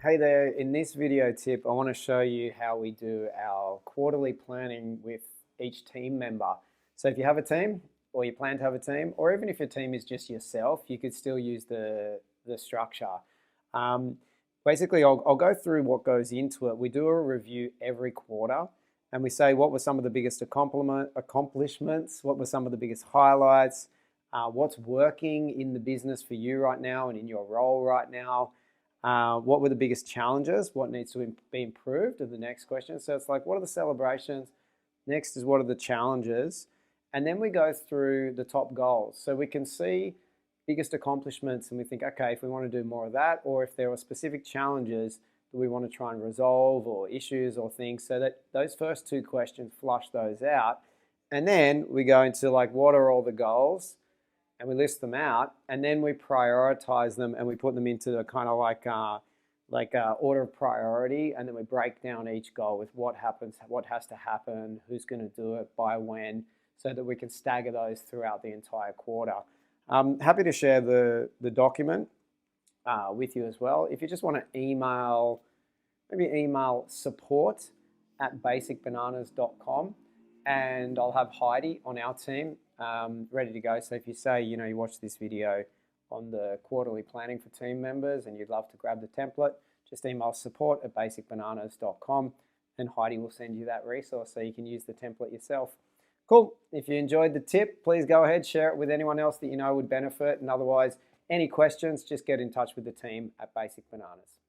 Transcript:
Hey there, in this video tip, I want to show you how we do our quarterly planning with each team member. So if you have a team, or you plan to have a team, or even if your team is just yourself, you could still use the structure. Basically, I'll go through what goes into it. We do a review every quarter, and we say what were some of the biggest accomplishments, what were some of the biggest highlights, what's working in the business for you right now and in your role right now. What were the biggest challenges? What needs to be improved? And the next question. So it's like, what are the celebrations? Next is what are the challenges? And then we go through the top goals. So we can see biggest accomplishments and we think, okay, if we want to do more of that, or if there are specific challenges that we want to try and resolve, or issues or things, so that those first two questions flush those out. And then we go into like, what are all the goals? And we list them out, and then we prioritize them and we put them into a kind of like order of priority, and then we break down each goal with what happens, what has to happen, who's going to do it, by when, so that we can stagger those throughout the entire quarter. I'm happy to share the document with you as well. If you just want to email, maybe email support@basicbananas.com, and I'll have Heidi on our team ready to go. So if you say, you watch this video on the quarterly planning for team members and you'd love to grab the template, just email support@basicbananas.com and Heidi will send you that resource so you can use the template yourself. Cool. If you enjoyed the tip, please go ahead, share it with anyone else that you know would benefit. And otherwise, any questions, just get in touch with the team at Basic Bananas.